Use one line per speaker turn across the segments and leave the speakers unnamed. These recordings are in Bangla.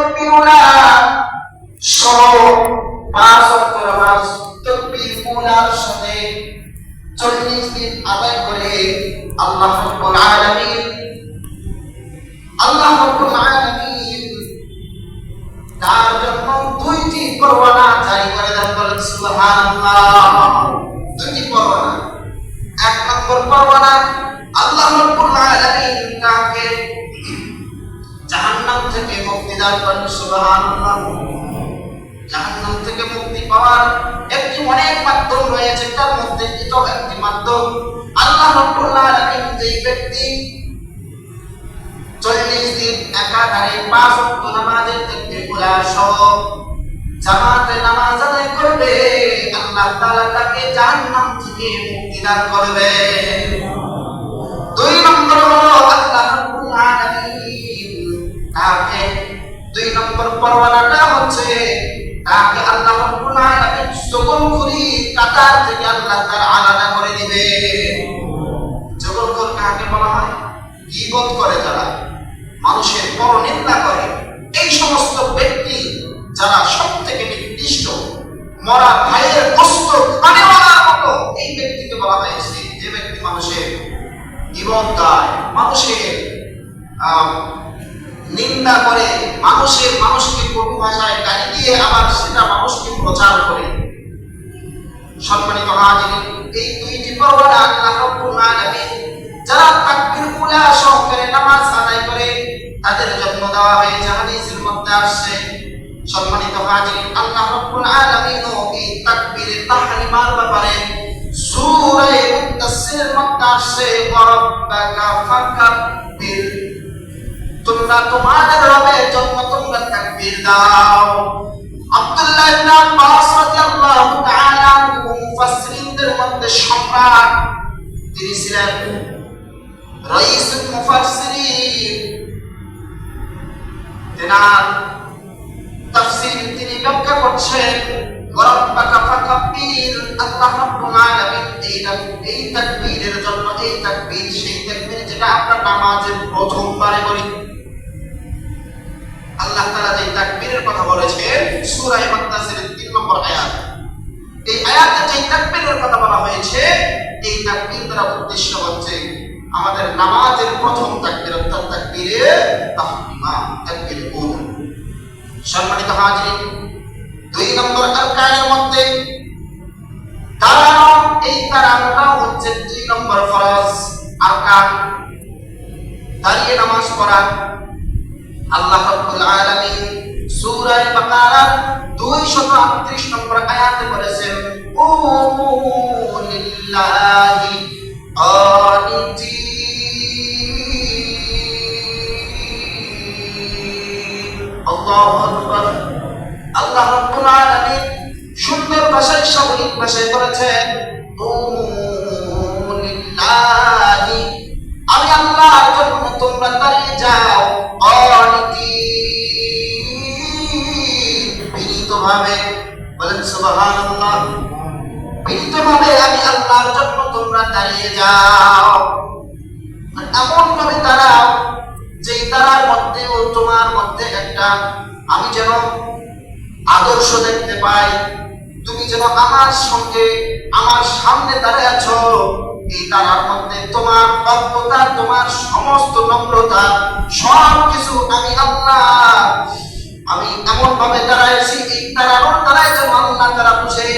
তাকবীরুলা সহ 5 ওয়াক্ত নামাজ তাকবীরুলার সাথে 40 দিন আদায় করে আল্লাহ রাব্বুল আলামিন তার জন্য 2টি পরওয়ানা জারি করে দেন। বলেন সুবহানাল্লাহ। 2টি পরওয়ানা। 1 নম্বর পরওয়ানা, আল্লাহ রাব্বুল আলামিন তাকে জাহান্নাম থেকে মুক্তি দান করেন। সুবহানাল্লাহ। জাহান্নাম থেকে মুক্তি পাওয়ার একটি অনেক মাধ্যম রয়েছে, তার মধ্যে এটাও একটি মাধ্যম। আল্লাহ রাব্বুল আলামিন যেই ব্যক্তি 40 দিন একাধারে 5 ওয়াক্ত নামাজের তাকবীরগুলা সহ জামাতে নামাজ আদায় করবে, আল্লাহ তাআলা তাকে জাহান্নাম থেকে মুক্তি দান করবে। 2 নম্বর হলো আল্লাহ রাব্বুল আলামিন তাকে 2 নম্বর পরওয়ানাটা হচ্ছে তাকে আল্লাহ রাব্বুল আলামিন জগলখুরি কাতার থেকে আল্লাহ তাআলা আলাদা করে দিবে। জগলখুর কাকে বলা হয়? গীবত করে যারা, মানুষের পরনিন্দা করে, এই সমস্ত ব্যক্তি যারা সবথেকে নিকৃষ্ট, মরা ভাইয়ের গোশত খানে মারার মতো, এই ব্যক্তিকে বলা হয়েছে যে ব্যক্তি মানুষের গীবত গায়, মানুষের নিন্দা করে, মানুষকে কটু ভাষায় গালি দিয়ে আবার সেটা মানুষকে প্রচার করে। সম্মানিত হাজিরিন, এই 2টি পরওয়ানা আল্লাহ রাব্বুল আলামিন যারা তাকবীরুলা সহকারে নামাজ আদায় করে তাদের জন্য দেওয়া হয়েছে। হাদিসের মধ্যে আসছে, সম্মানিত হাজিরিন, আল্লাহ রাব্বুল আলামিন এই তাকবীরের তাহরিমার ব্যাপারে সূরা মুদাসসিরের মধ্যে আসছে, ওয়ারাব্বাকা ফাকাব্বির, তোমরা তোমাদের রবের জন্য তোমরা তাকবীর দাও। আব্দুল্লাহ ইবনে আব্বাস রাদিয়াল্লাহু তাআলা মুফাসসিরিনদের মধ্যে সম্রাট, তিনি ছিলেন রাইসুল মুফাসসিরিন। তেনার তাফসীর তিনি ব্যাখ্যা করছেন, ওয়ারাব্বাকা ফাকাব্বির, আল্লাহ রাব্বুল আলামিন এই তাকবীরের জন্য, এই তাকবীর সেই তাকবীর যেটা আমরা নামাজের প্রথমবারে বলি। আল্লাহ তাআলা যে তাকবীরের কথা বলেছেন সূরা মুদাসসিরের 3 নম্বর আয়াত, এই আয়াতে যে তাকবীরের কথা বলা হয়েছে, এই তাকবীর দ্বারা উদ্দেশ্য হচ্ছে আমাদের নামাজের প্রথম তাকবীর, অর্থাৎ তাকবীরে তাহরিমা, তাকবীরে উলা। সম্মানিত হাজিরিন, 2 নম্বর আরকানের মধ্যে দাঁড়ানো, এই দাঁড়ানোটা হচ্ছে 2 নম্বর ফরজ আরকান, দাঁড়িয়ে নামাজ পড়া। আল্লাহ রাব্বুল আলামিন সূরা বাকারার 238 নম্বর আয়াতে বলেছেন, কুমু লিল্লাহি কানিতিন। আল্লাহু আকবার। আল্লাহ রাব্বুল আলামিন সুন্দর ভাষায়, সাবলীল ভাষায় বলেছেন, কুমু লিল্লাহি, আমি আল্লাহর জন্য তোমরা দাঁড়িয়ে যাও, বিনীতভাবে। বলেন সুবহানাল্লাহ। বিনীতভাবে আমি আল্লাহর জন্য তোমরা দাঁড়িয়ে যাও, এমন ভাবে দাঁড়াও যে তারার মধ্যেও তোমার মধ্যে একটা আমি যেন আদর্শ দেখতে পাই, তুমি যেন আমার সঙ্গে আমার সামনে দাঁড়িয়ে আছো, এই তারার মধ্যে তোমার অজ্ঞতা, তোমার সমস্ত নম্রতা সব কিছু আমি আল্লাহ, আমি এমন ভাবে দাঁড়াইছি, এই তারার দ্বারাই যেন আল্লাহ তারা বুঝে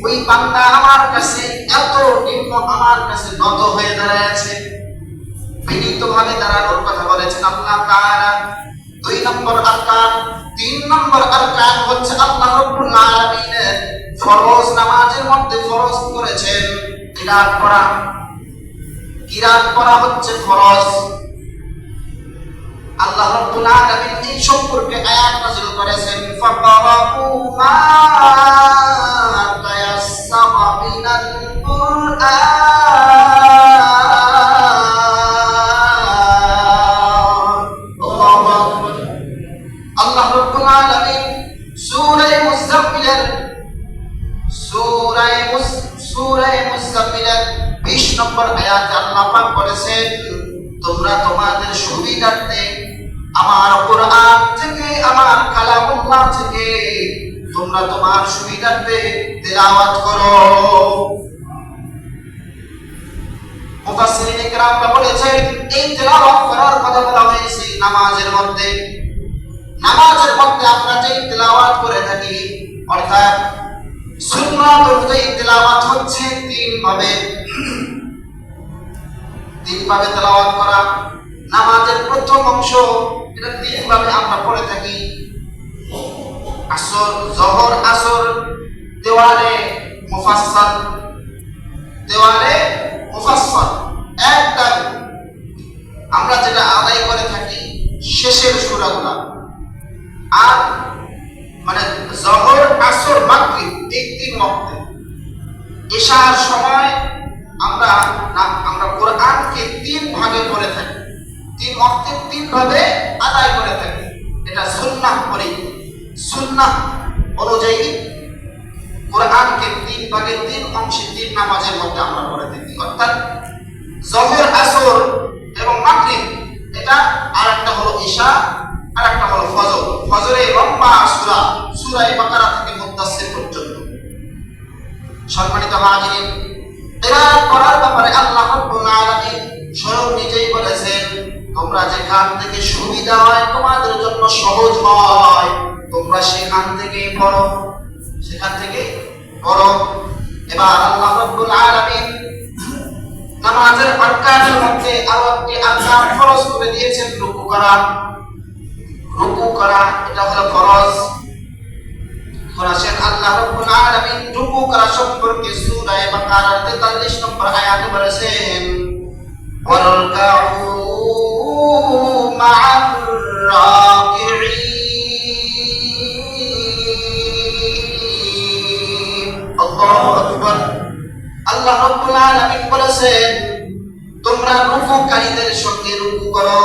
ওই বান্দা আমার কাছে এত নিম্ন, আমার কাছে নত হয়ে দাঁড়াইছে। বিনীত ভাবে দাঁড়ানোর কথা বলেছেন আল্লাহ তাআলা। 2 নম্বর আরকান। 3 নম্বর আরকান হচ্ছে আল্লাহ রাব্বুল আলামিনের ফরজ নামাজের মধ্যে ফরজ করেছেন কিরাত পড়া। কিরাত পড়া হচ্ছে ফরজ। আল্লাহ রাব্বুল আলামিন এই সম্পর্কে আয়াত নাযিল করেছেন, ফাকারাউ মা তায়াসসারা মিনাল কুরআন। আল্লাহ রাব্বুল আলামিন সূরা মুযাম্মিলের 20 নম্বর আয়াতে আল্লাহ পাক বলেছেন, তোমরা তোমাদের সুবিধার্থে আমার কোরআন থেকে, আমার থেকে তোমরা তোমার সুবিধার্থে তেলাওয়াত করো। মুফাসসিরিনে কেরামরা বলেছেন এই তেলাওয়াত করার কথা বলা হয়েছে নামাজের মধ্যে। নামাজের মধ্যে আমরা যে তেলাওয়াত করে থাকি অর্থাৎ সুন্নাত অনুযায়ী তেলাওয়াত হচ্ছে তিন ভাবে তেলাওয়াত করা। নামাজের প্রথম অংশ এটা তিন ভাবে আমরা পড়ে থাকি। আসর, জোহর, আসর দেওয়ালে মুফাসসাল, একটা আমরা যেটা আদায় করে থাকি শেষের সূরাগুলো। আর মানে জোহর, আসর, মাগরিব এই তিন ওয়াক্তে। ইশার সময় আমরা কোরআনকে তিন ভাগে পড়ে থাকি, তিন ওয়াক্তে তিন ভাবে আদায় করে থাকি। এটা সুন্নাহ পড়ি, সুন্নাহ অনুযায়ী কোরআনকে তিন ভাগে তিন অংশে তিন নামাজের মধ্যে আমরা পড়ে থাকি। অর্থাৎ জোহর, আসর এবং মাগরিব এটা, আর একটা হলো ইশা, আর একটা হলো ফজর। ফজরে লম্বা সূরা, সূরা বাকারা থেকে মুদ্দাসসির পর্যন্ত। সম্মানিত হাজিরিন, তেলাওয়াত করার ব্যাপারে আল্লাহ রাব্বুল আলামিন স্বয়ং নিজেই বলেছেন তোমরা যেখান থেকে সুবিধা হয়, তোমাদের জন্য সহজ হয়, তোমরা সেখান থেকে পড়ো, সেখান থেকে পড়ো। এবার আল্লাহ রাব্বুল আলামিন নামাজের আরকানের মধ্যে আরো একটি আরকান ফরজ করে দিয়েছেন, রুকু করা। রুকু করা এটা হলো ফরজ। আল্লাহ রাব্বুল আলামিন রুকু করা সম্পর্কে সূরা বাকারার 43 নম্বর আয়াতে বলেছেন ওয়ারকাউ মা'আর রাকিঈন। আল্লাহু আকবার। আল্লাহ রাব্বুল আলামিন বলেছেন তোমরা রুকুকারীদের সঙ্গে রুকু করো,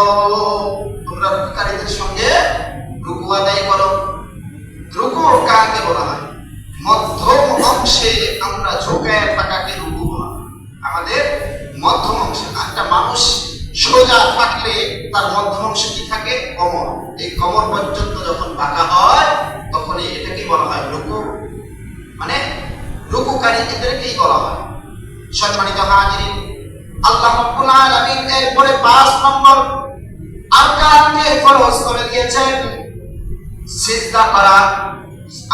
তোমরা রুকুকারীদের সঙ্গে রুকু আদায় করো। রুকু কাকে বলা হয়? মধ্যম অংশে আমরা ঝুঁকায় থাকাকে রুকু বলা হয়। আমাদের মধ্যম অংশে, একটা মানুষ সোজা থাকলে তার মধ্যম অংশে কি থাকে? কোমর। এই কোমর পর্যন্ত যখন বাঁকা হয় তখন এটাকে বলা হয় রুকু। মানে রুকুকারী এদেরকেই বলা হয়। সম্মানিত হাজিরিন, আল্লাহ রাব্বুল আলামিন এরপরে 5 নম্বর আরকানকে ফরজ করে দিয়েছেন সিজদা করা।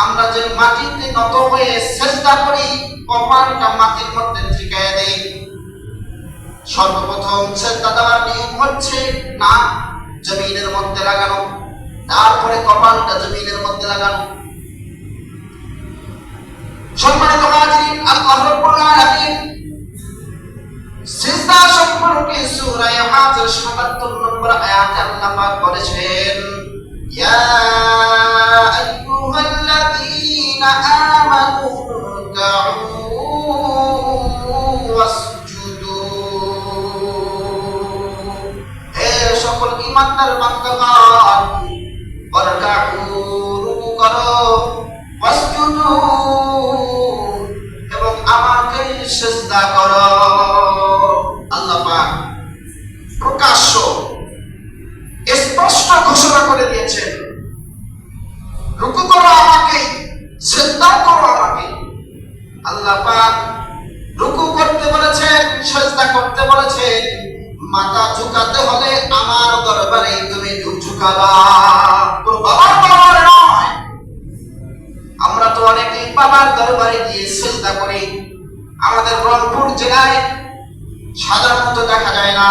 আমরা যে মাটিতে নত হয়ে সিজদা করি, কপালটা মাটির মধ্যে ঠেকায় দেই। সর্বপ্রথম সিজদা দেওয়ার নিয়ম হচ্ছে না জমিনের মধ্যে লাগানো, তারপরে কপালটা জমিনের মধ্যে লাগানো। সম্মানিত হাজিরিন, আল্লাহ রাব্বুল আলামিন সিজদা সম্পর্কে সূরা হাজর ৭৭ নম্বর আয়াতে আল্লাহ পাক বলেছেন ইয়া আইয়ুহাল্লাযীনা আমানু রুকউ ওয়াসজুদু। হে সকল ঈমানদার বান্দাগণ, ওয়ারকাউ রুকু করো, ওয়াসজুদু এবং আমাকে সিজদা করো। আল্লাহ পাক প্রকাশ্য স্পষ্ট ঘোষণা করে দিয়েছেন রুকু করো আমাকে, সিজদা করো আমাকে। আল্লাহ পাক রুকু করতে বলেছেন, সিজদা করতে বলেছেন। মাথা ঝুঁকাতে হলে আমার দরবারে তুমি ঝুঁকাবা, তোর বাবার দরবারে নয়। আমরা তো অনেকেই বাবার দরবারে গিয়ে সিজদা করি। আমাদের রংপুর জেলায় সাধারণত দেখা যায় না।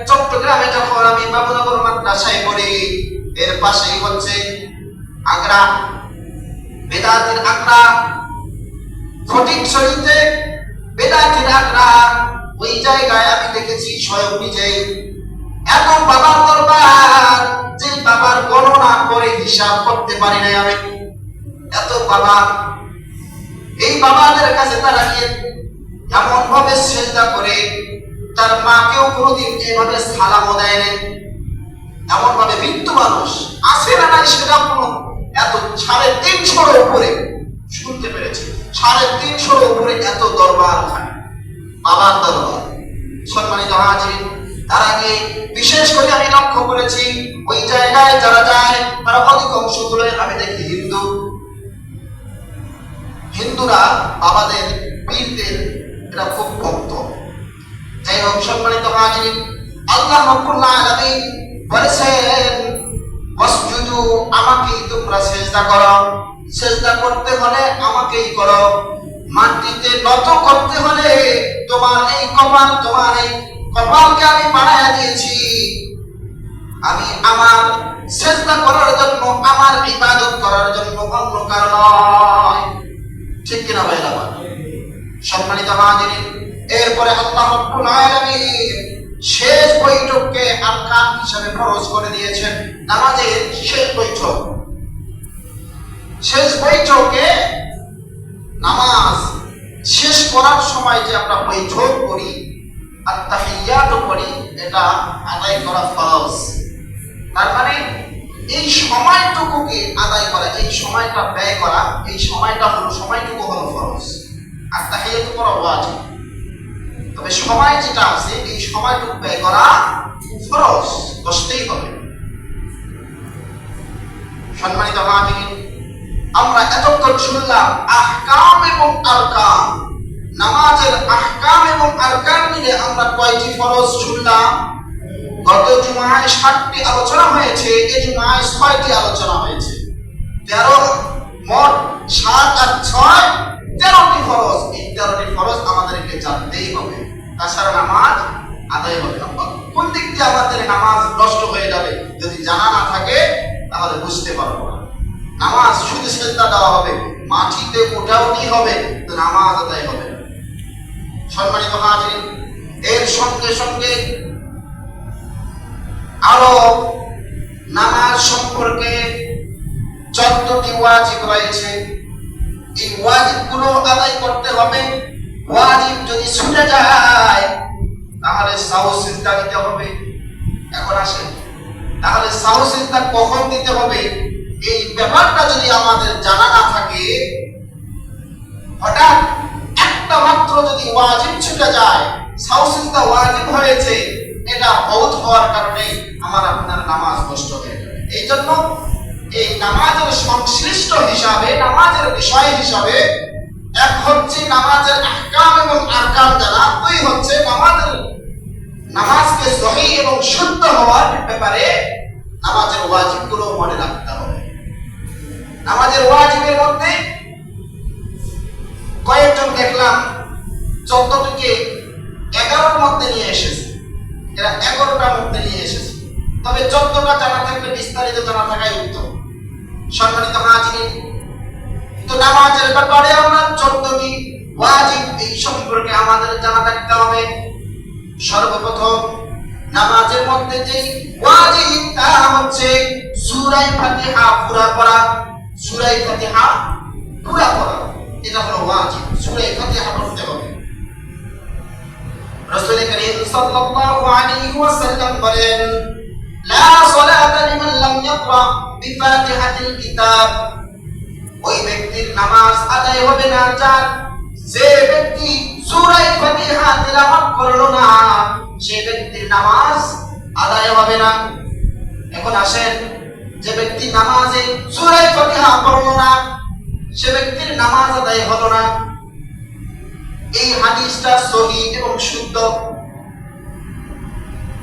চট্টগ্রামে যখন আমি বাবুনগর মাদ্রাসায় পড়ি, এর পাশেই হচ্ছে আগ্রা, বেদাতের আগ্রা, ফটিকছড়িতে বেদাতের আগ্রা। ওই জায়গায় আমি দেখেছি স্বয়ং নিজেই এত বাবার দরবার, যে বাবার গণনা করে হিসাব করতে পারি নাই আমি। এত বাবা, এই বাবাদের কাছে তারা গিয়ে এমন ভাবে সিজদা করে, তার মাকেও কোনোদিন এভাবে সালামও দেয় নাই। এমন ভাবে মৃত্যু মানুষ আছে না নাই সেটা কোনো এত 350 উপরে শুনতে পেরেছি। 350 উপরে এত দরবার ওখানে, বাবার দরবার। সম্মানিত হাজির, তার আগে বিশেষ করে আমি লক্ষ্য করেছি ওই জায়গায় যারা যায় অংশ তুলে আমি দেখি হিন্দুরা বাবাদের পীরদের এরা খুব ভক্ত। যাই হোক সম্মানিত হাজিরিন, আল্লাহ রাব্বুল আলামিন বলেছেন ওয়াসজুদু, আমাকেই তোমরা সিজদা করো। সিজদা করতে হলে আমাকেই করো, মাটিতে নত করতে হলে তোমার এই কপালকে আমি বানায়া দিয়েছি। আমি আমার সিজদা করার জন্য, আমার ইবাদত করার জন্য, অন্য কারণ নয়। ঠিক কিনা ভাইরা? সম্মানিত হাজিরিন, এরপরে আল্লাহ রাব্বুল আলামিন শেষ বৈঠককে আরকান হিসেবে ফরজ করে দিয়েছেন। নামাজের শেষ বৈঠকে নামাজ শেষ করার সময় যে আমরা বৈঠক করি, আত-তাহিয়াত করি, এটা আদায় করা ফরজ। তার মানে এই সময়টুকুকে আদায় করা, এই সময়টা ব্যয় করা, এই সময়টুকু হলো ফরজ। আত-তাহিয়াত করা ওয়াজিব, তবে সময় যেটা আছে এই সময়টুকু ব্যয় করা ফরজ, বসতেই হবে। সম্মানিত হাজিরিন, আমরা এতক্ষণ শুনলাম আহকাম এবং আরকান। নামাজের আহকাম এবং আরকান মিলে আমরা কয়টি ফরজ শুনলাম? গত জুমায় 7টি আলোচনা হয়েছে, এই জুমায় 6টি আলোচনা হয়েছে। 13 মোট 7 আর 6 13টি ফরজ। এই 13টি ফরজ আমাদেরকে জানতেই হবে, তাছাড়া নামাজ আদায় হবে না। কোন দিক দিয়ে আমাদের নামাজ নষ্ট হয়ে যাবে যদি জানা না থাকে, তাহলে বুঝতে পারবো না। নামাজ শুধু সিজদা দেওয়া হবে, মাটিতে ওঠাউটি হবে, তো নামাজ আদায় হবে না। সম্মানিত হাজিরিন, এর সঙ্গে সঙ্গে আরো নামাজ সম্পর্কে 14টি ওয়াজিব রয়েছে। এই ওয়াজিবগুলো আদায় করতে হবে। ওয়াজিব যদি ছুটে যায় তাহলে সাহু সিজদা দিতে হবে। এখন আসেন, তাহলে সাহু সিজদা কখন দিতে হবে এই ব্যাপারটা যদি আমাদের জানা না থাকে, হঠাৎ একটা মাত্র যদি ওয়াজিব ছুটে যায়, সাহু সিজদা ওয়াজিব হয়েছে, এটা বহুত হওয়ার কারণে আমার আপনার নামাজ নষ্ট হয়ে যাবে। এই জন্য এই নামাজের সংশ্লিষ্ট হিসাবে, নামাজের বিষয় হিসাবে, এক হচ্ছে নামাজের আহকাম এবং আরকান জানা, দুই হচ্ছে নামাজকে সহিহ এবং শুদ্ধ হওয়ার ব্যাপারে নামাজের ওয়াজিবগুলো মনে রাখতে হবে। নামাজের ওয়াজিবের মধ্যে কয়েকজন দেখলাম 14টিকে 11টার মধ্যে নিয়ে এসেছে। এরা 11টার মধ্যে নিয়ে এসেছে, তবে 14টা জানা থাকলে বিস্তারিত জানা থাকাই উত্তম। সম্মানিত হাজিরিন, তো নামাজের ব্যাপারে আমরা 14টি ওয়াজিব এই সম্পর্কে আমাদের জানা থাকতে হবে। সর্বপ্রথম নামাজের মধ্যে যে ওয়াজিব তা হচ্ছে সূরা ফাতিহা পুরা পড়া। সূরা ফাতিহা পুরা পড়া, এটা হলো ওয়াজিব। সূরা ফাতিহা পড়তে হবে। রাসূল করিম সাল্লাল্লাহু আলাইহি ওয়াসাল্লাম বলেন, লা সালাতা লিমান লাম ইয়াকরা বিফাতিহাতিল কিতাব। ওই ব্যক্তির নামাজ আদায় হবে না যে ব্যক্তি সূরা ফাতিহা তিলাওয়াত করলো না, সে ব্যক্তির নামাজ আদায় হবে না। এখন আসেন, যে ব্যক্তি নামাজে সূরা ফাতিহা পড়লো না, সে ব্যক্তির নামাজ আদায় হলো না। এই হাদিসটা সহিহ এবং শুদ্ধ।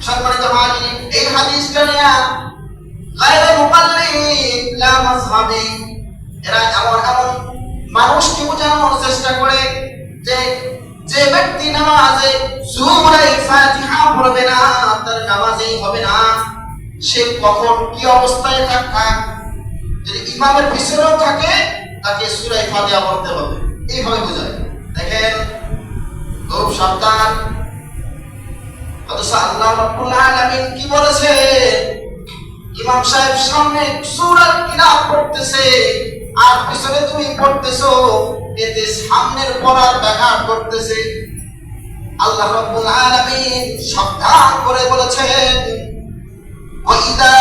সম্মানিত হাজিরিন, এই হাদিসটা নিয়ে গায়রে মুকাল্লিদ লা মাযহাবি এরা এমন মানুষকে বোঝানোর চেষ্টা করে যে ব্যক্তি নামাজে সূরা ফাতিহা পড়বে না, তার নামাজই হবে না। সে কখন কি অবস্থায় থাক, যদি ইমামের পিছনেও থাকে তাকে সূরা ফাতিহা পড়তে হবে, এইভাবে বোঝায়। দেখেন, খুব সাবধান। অথচ আল্লাহ রাব্বুল আলামিন কি বলেছে? ইমাম সাহেব সামনে সূরা কিরাত পড়তেছে আর পিছনে তুমি পড়তেছো, এতে সামনের পড়ার ব্যাঘাত করতেছে। আল্লাহ রাব্বুল আলামিন সাবধান করে বলেছেন, ওয়াইদা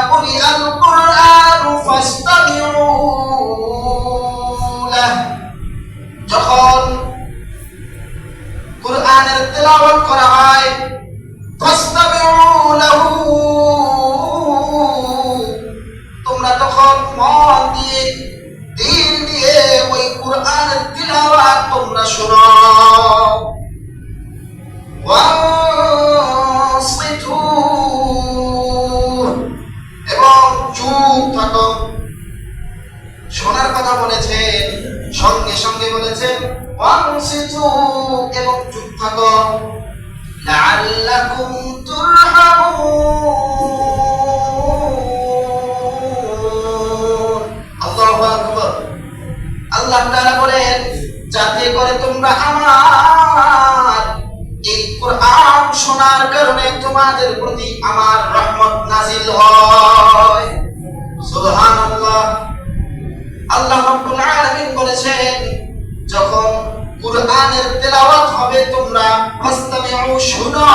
কুরিআল কুরআনু ফাসতামিউ লাহ। যখন কুরআনের তেলাওয়াত করা হয়, ফাসতামিউ লাহু, তোমরা তখন মন দিয়ে দিল দিয়ে ওই কোরআনের তিলাওয়াত তোমরা শোনো। ওয়ানসিতু, এবং চুপ থাকো। শোনার কথা বলেছেন, সঙ্গে সঙ্গে বলেছেন ওয়ানসিতু, এবং চুপ থাকো। লাআল্লাকুম তুরহামুন। আল্লাহু আকবার। আল্লাহ তাআলা বলেন যাতে করে তোমরা আমার এই কোরআন শোনার কারণে তোমাদের প্রতি আমার রহমত নাজিল হয়। সুবহানাল্লাহ। আল্লাহ রাব্বুল আলামিন বলেছেন যখন কোরআনের তেলাওয়াত হবে তোমরা ফাসতামিউ, শুনো,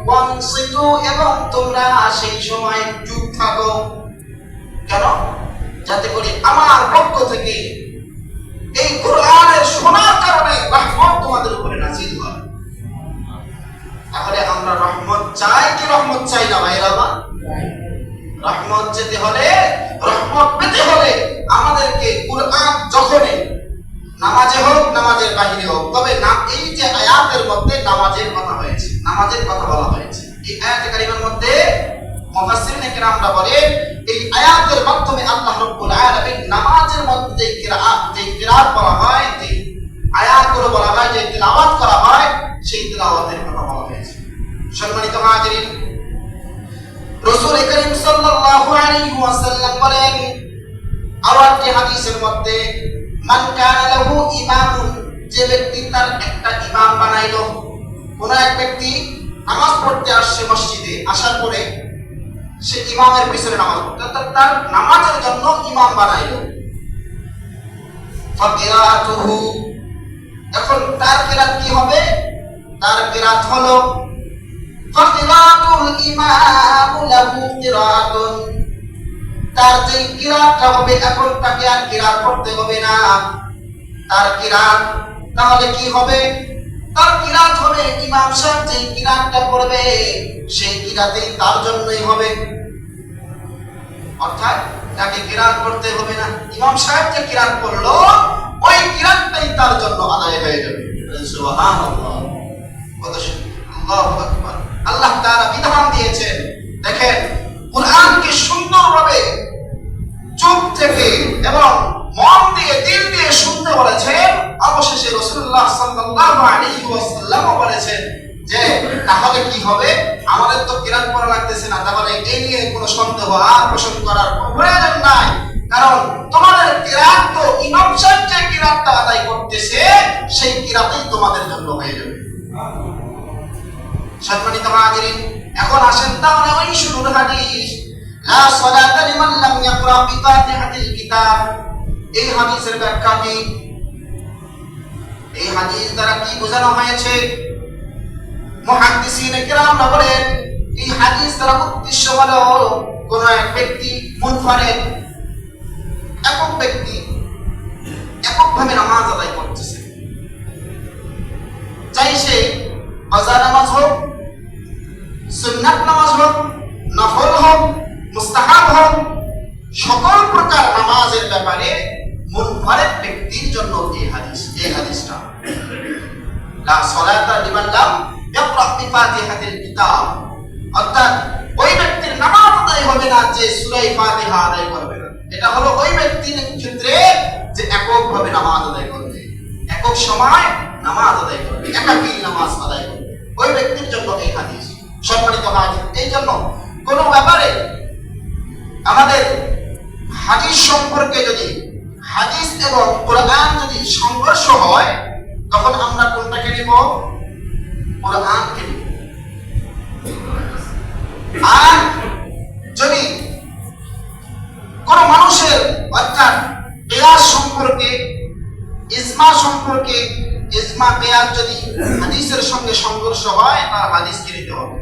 ওয়ানসিতু, এবং তোমরা সেই সময় চুপ থাকো। কেন? যাতে করে আমার পক্ষ থেকে এই কোরআনের শোনার কারণে রহমত তোমাদের উপরে নাযিল হয়। তাহলে আমরা রহমত চাই কি রহমত চাই না ভাইরা? রহমত যেতে হলে, রহমত পেতে হলে আমাদেরকে কোরআন যখনই নামাজে হোক, নামাজের বাহিরে হোক, তবে এই যে আয়াতের মধ্যে নামাজের কথা হয়েছে, নামাজের কথা বলা হয়েছে, এই আয়াতে কারিমার মধ্যে মুফাসসিরিন কেরামরা বলেন এই আয়াতের মাধ্যমে আল্লাহ রাব্বুল আলামিন নামাজের মধ্যে যে কিরাত বলা হয়, যে আয়াতগুলো বলা হয়, যে তিলাওয়াত করা হয়, সেই তিলাওয়াতের কথা বলা হয়েছে। সম্মানিত হাজিরিন, রাসূল করিম সাল্লাল্লাহু আলাইহি ওয়াসাল্লাম বলেন আরো একটি হাদিসের মধ্যে, মান কানা লাহু ইমামুন, যে ব্যক্তি তার একটা ইমাম বানাইলো। কোন এক ব্যক্তি নামাজ পড়তে আসছে মসজিদে, আসার পরে সে ইমামের পিছনে নামাজ পড়তে, তার নামাজের জন্য ইমাম বানাইলো। ফাকিরাতুহু, এখন তার কিরাত কি হবে? তার কিরাত হলো ফাকিরাতুল ইমাম লাহু কিরাতুন, তার যে কিরাতটা হবে এখন তাকে আর কিরাত পড়তে হবে না। তার কিরাত তাহলে কি হবে? তার কিরাত হবে ইমাম সাহেব যে কিরাতটা পড়বে সেই কিরাতেই তার জন্যই হবে। অর্থাৎ তাকে কিরাত পড়তে হবে না, ইমাম সাহেব যে কিরাত পড়লো ওই কিরাতটাই তার জন্য আদায় হয়ে যাবে। সুবহানাল্লাহ। কত সুন্দর! আল্লাহু আকবার। আল্লাহ তাআলা বিধান দিয়েছেন, দেখেন কোরআনকে সুন্দরভাবে চুপ থেকে এবং মন দিয়ে দিল দিয়ে শুনতে বলেছেন। অবশেষে রাসূলুল্লাহ সাল্লাল্লাহু আলাইহি ওয়াসাল্লাম বলেছেন যে তাহলে কি হবে? আমাদের তো কিরাত পড়া লাগতেছে না, তাহলে এই নিয়ে কোনো সন্দেহ আর পোষণ করার প্রয়োজন নাই, কারণ তোমাদের কিরাত তো ইমাম সাহেব যে কিরাতটা আদায় করতেছে সেই কিরাতেই তোমাদের জন্য হয়ে যাবে। সম্মানিত হাজিরিন, এখন আসেন তাহলে ওই শুরুর হাদিস, লা সালাতা লিমান লাম ইয়াকরা বিফাতিহাতিল কিতাব। এই হাদিসের ব্যাখ্যা কি? এই হাদিস দ্বারা কি বোঝানো হয়েছে? মুহাদ্দিসিন কেরামরা বলেন এই হাদিস দ্বারা উদ্দেশ্য হলো কোন এক ব্যক্তি মুনফারিদ, একক ব্যক্তি এককভাবে নামাজ আদায় করতেছে, চাই সে কাজা নামাজ হোক, সুন্নাত নামাজ হোক, নফল হোক, মুস্তাহাব হোক, সকল প্রকার নামাজের ব্যাপারে মুনফারিদ ব্যক্তির জন্য এই হাদিসটা লা সালাতা লিমান লাম ইয়াকরা বিফাতিহাতিল কিতাব, অর্থাৎ ওই ব্যক্তির নামাজ আদায় হবে না যে সূরা ফাতিহা আদায় করবে না। এটা হলো ওই ব্যক্তির ক্ষেত্রে যে এককভাবে নামাজ আদায় করবে, একক সময় নামাজ আদায় করবে, একাকী নামাজ আদায় করবে, ওই ব্যক্তির জন্য এই হাদিস। সম্মানিত হাজির, এই জন্য কোন ব্যাপারে আমাদের হাদিস সম্পর্কে যদি হাদিস এবং কোরআন যদি সংঘর্ষ হয় তখন আমরা কোনটাকে নিব? কোরআনকে নিব। আর যদি কোন মানুষের অর্থাৎ কিয়াস সম্পর্কে, ইজমা সম্পর্কে, ইজমা কিয়াস যদি হাদিসের সঙ্গে সংঘর্ষ হয় তার হাদিসকে নিতে হবে।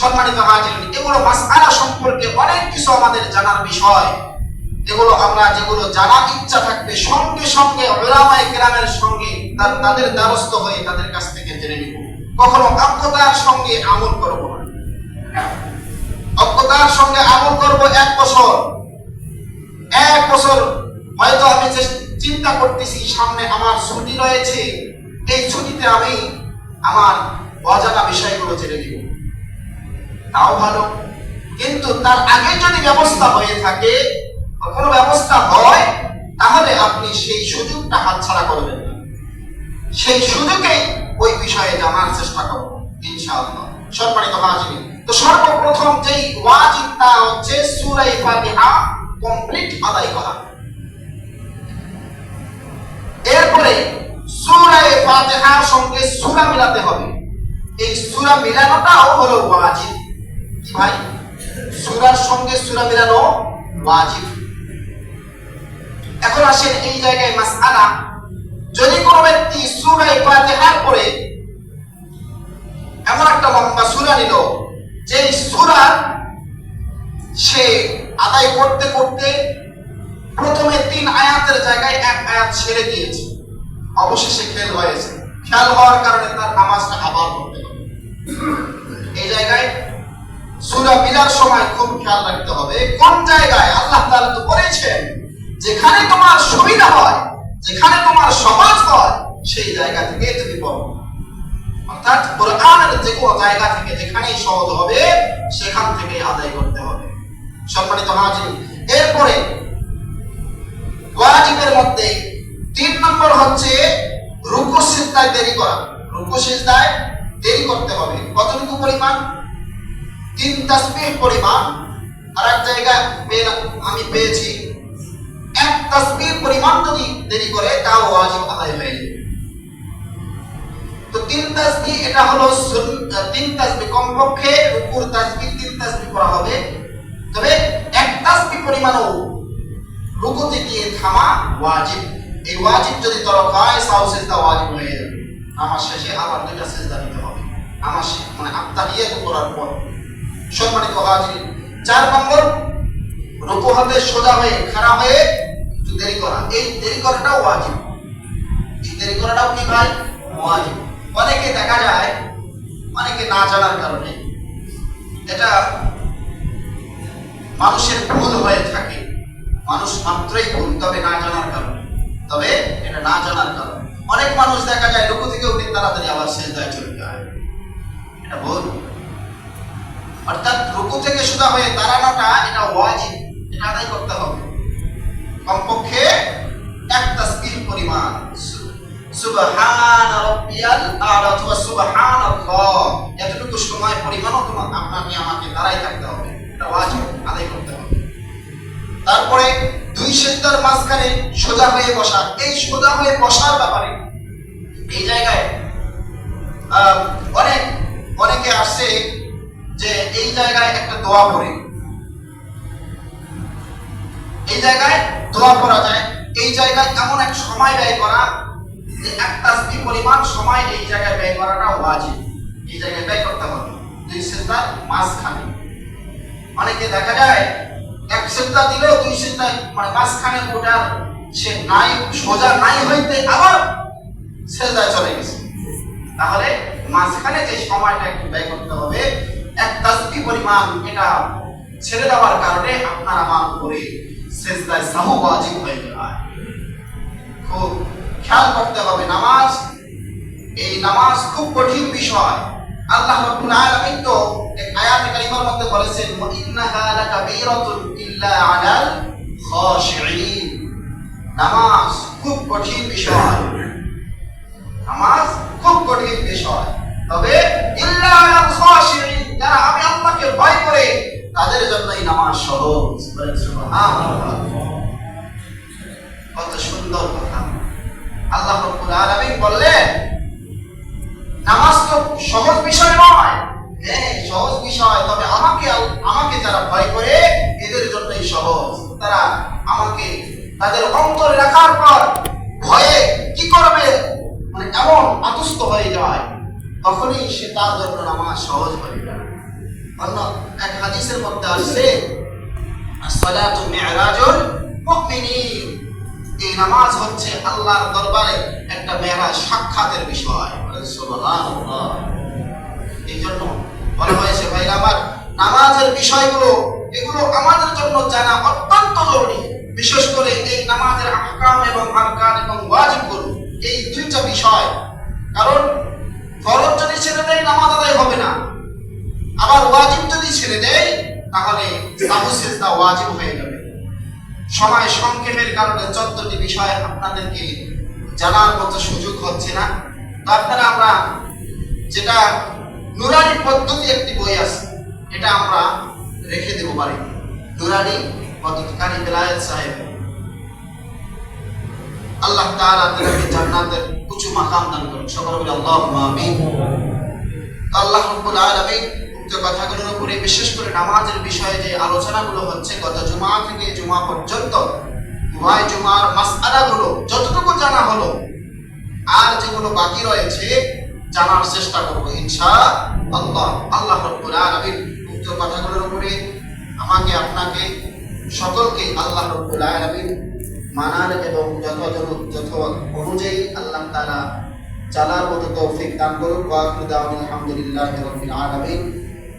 সম্মানিত হাজিরিন, এগুলো মাসআলা সম্পর্কে অনেক কিছু আমাদের জানার বিষয়, এগুলো আমরা যেগুলো জানার ইচ্ছা থাকবে সঙ্গে সঙ্গে উলামায়ে কেরামের সঙ্গে তাদের দ্বারস্থ হয়ে তাদের কাছ থেকে জেনে নিব। কখনো অজ্ঞতার সঙ্গে আমল করব না। অজ্ঞতার সঙ্গে আমল করব 1 বছর, এক বছর হয়তো আমি চিন্তা করতেছি সামনে আমার ছুটি রয়েছে, এই ছুটিতে আমি আমার অজানা বিষয়গুলো জেনে নিব, তাও ভালো। কিন্তু তার আগে যদি ব্যবস্থা হয়ে থাকে, কোনো ব্যবস্থা হয়, তাহলে আপনি সেই সুযোগটা হাতছাড়া করবেন না, সেই সুযোগে ওই বিষয়ে জানার চেষ্টা করবেন ইনশাআল্লাহ। সম্মানিত হাজির, তো সর্বপ্রথম যেই ওয়াজিব তা হচ্ছে সূরা ফাতিহা কমপ্লিট আদায় করা। এরপরে সূরা ফাতিহার সঙ্গে সূরা মিলাতে হবে। এই সূরা মিলানোটাও হলো ওয়াজিব। কি ভাই? সূরার সঙ্গে সূরা মিলানো ওয়াজিব। এখন আসেন এই জায়গায় মাসআলা, যদি কোনো ব্যক্তি সূরা ফাতিহার পরে এমন একটা লম্বা সূরা নিল যে সূরা সে আদায় করতে করতে প্রথমে 3 আয়াতের জায়গায় 1 আয়াত ছেড়ে দিয়েছে, অবশেষে খেয়াল হয়েছে, খেয়াল হওয়ার কারণে তার নামাজটা আবার পড়তে হবে। এই জায়গায় সূরা মিলার সময় খুব খেয়াল রাখতে হবে কোন জায়গায়। আল্লাহ তাআলা তো বলেছেন যেখানে তোমার সুবিধা হয়, যেখানে তোমার সহজ হয়, সেই জায়গা থেকে তুমি পড়ো। অর্থাৎ কোরআনের যে কোনো জায়গা থেকে যেখানেই সহজ হবে সেখান থেকে আদায় করতে হবে। সম্মানিত হাজির, এরপরে ওয়াজিবের মধ্যে 3 নম্বর হচ্ছে রুকু সিজদায় দেরি করা। রুকু সিজদায় দেরি করতে হবে। কতটুকু পরিমাণ? 3 তাসবিহ পরিমাণ। আর এক জায়গায় আমি পেয়েছি 1 তাসবিহ পরিমাণ যদি দেরি করে তাও ওয়াজিব আদায় হয়ে যাবে। তো 3 তাসবিহ এটা হলো 3 তাসবিহ, কমপক্ষে রুকুর তাসবিহ 3 তাসবিহ করা হবে। তবে 1 তাসবিহ পরিমাণও রুকুতে গিয়ে থামা ওয়াজিব। এই ওয়াজিব যদি তরক হয় সাউ সিজদা ওয়াজিব হয়ে যাবে। নামাজ শেষে আবার 2টা সিজদা দিতে হবে, নামাজ মানে আত্তাহিয়াত করার পর। সম্মানিত হাজির, 4 নম্বর রুকু হতে সোজা হয়ে খাড়া হয়ে দেরি করা। এই দেরি করাটাও ওয়াজিব। এই দেরি করাটাও কি ভাই? ওয়াজিব। অনেকে দেখা যায়, অনেকে না জানার কারণে, এটা মানুষের ভুল হয়ে থাকে, মানুষ মাত্রই ভুল, তবে না জানার কারণে, তবে এটা না জানার কারণে অনেক মানুষ দেখা যায় রুকু থেকে উঠে তাড়াতাড়ি আবার সিজদায় চলে যায়, এটা ভুল। অর্থাৎ রুকু থেকে সোজা হয়ে দাঁড়ানোটা এটা ওয়াজিব, এটা আদায় করতে হবে। কমপক্ষে 1 তাসবিহ পরিমাণ, সুবহান রাব্বিয়াল আ'লা ওয়া সুবহানাল্লাহ, এতটুকু সময় পরিমাণও আপনাকে আমাকে দাঁড়াই থাকতে হবে, এটা ওয়াজিব, আদায় করতে হবে। তারপরে 2 সিজদার মাঝখানে সোজা হয়ে বসা। এই সোজা হয়ে বসার ব্যাপারে এই জায়গায় অনেকে আসছে যে এই জায়গায় একটা দোয়া পড়ে, এই জায়গায় দোয়া পড়া যায়। এই জায়গায় এমন এক সময় ব্যয় করা যে 1 তাসবিহ পরিমাণ সময় এই জায়গায় ব্যয় করাটা ওয়াজিব। এই জায়গায় ব্যয় করতে হবে 2 সিজদার মাঝখানে। অনেকে দেখা যায় 1 সিজদা দিলেও 2 সিজদা মানে মাঝখানে ওটা সে নাই, সোজা নাই হইতে আবার সিজদায় চলে গেছে। তাহলে মাঝখানে যে সময়টা একটু ব্যয় করতে হবে 1 তাসবিহ পরিমাণ, এটা ছেড়ে দেওয়ার কারণে আপনার আমার উপরে সিজদায় সাহু ওয়াজিব হয়ে যায়। খুব খেয়াল করতে হবে নামাজ, এই নামাজ খুব কঠিন বিষয়। আল্লাহ রাব্বুল আলামিন তো এক আয়াতে কারিমার মধ্যে বলেছেন, ইন্নাহা লাকাবীরাতুন ইল্লা আলাল খাশিঈন। নামাজ খুব কঠিন বিষয়, নামাজ খুব কঠিন বিষয়, তবে ইল্লা আলাল খাশিঈন, যারা আমি আল্লাহকে ভয় করে তাদের জন্য এই নামাজ সহজ। সুবহানাল্লাহ, কত সুন্দর কথা। আল্লাহ রাব্বুল আলামিন বললেন নামাজ তো সহজ বিষয় নয়, হ্যাঁ সহজ বিষয়, তবে আমাকে যারা ভয় করে এদের জন্যই সহজ। তারা আমাকে তাদের অন্তরে রাখার পর ভয়ে কি করবে মানে এমন আতুষ্ট হয়ে যায়, তখনই সে তার জন্য নামাজ সহজ হয়ে যায়। অন্য এক হাদিসের মধ্যে আসছে, as-salatu mi'rajul মুমিনিন, এই নামাজ হচ্ছে আল্লাহর দরবারে একটা মেরাজ, সাক্ষাতের বিষয়। সুবহানাল্লাহ। এই জন্য বলা হয়েছে ভাই আমার, নামাজের বিষয়গুলো এগুলো আমাদের জন্য জানা অত্যন্ত জরুরি। বিশেষ করে এই নামাজের আহকাম এবং আরকান এবং ওয়াজিবগুলো, এই দুইটা বিষয়। কারণ ফরজ যদি ছেড়ে দেয় নামাজ আদায় হবে না, আবার ওয়াজিব যদি ছেড়ে দেয় তাহলে সাহু সিজদা ওয়াজিব হয়ে যাবে। সময় সংক্ষেপের কারণে 14টি বিষয় আপনাদেরকে জানার মতো সুযোগ হচ্ছে না। তারপরে আমরা যেটা নুরানি পদ্ধতি একটি বই আছে, এটা আমরা রেখে দেব পারি। নুরানি পদ্ধতি কারি বেলায়েত সাহেব, আল্লাহ তাআলা তাদেরকে জান্নাতের উঁচু মাকাম দান করুন। সকলে বলি আল্লাহুম্মা আমিন। আল্লাহ রাব্বুল আলামিন উক্ত কথাগুলোর উপরে, বিশেষ করে নামাজের বিষয়ে যে আলোচনাগুলো হচ্ছে গত জুমা থেকে জুমা পর্যন্ত, উভয় জুমার মাসআলাগুলো যতটুকু জানা হলো, আর যেগুলো বাকি রয়েছে জানার চেষ্টা করব ইনশাআল্লাহ। আল্লাহ রাব্বুল আলামিন উক্ত কথাগুলোর উপরে আমাকে, আপনাকে, সকলকে আল্লাহ রাব্বুল আলামিন মানার এবং যথাযথ অনুযায়ী আল্লাহ তাআলা চালার মতো তৌফিক দান করুন। ওয়া আখিরু দাওয়ানা আলহামদুলিল্লাহি রাব্বিল আলামিন।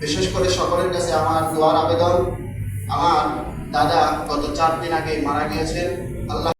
বিশেষ করে সকলের কাছে আমার দোয়ার আবেদন, আমার দাদা গত 4 দিন আগে মারা গিয়েছেন। আল্লাহ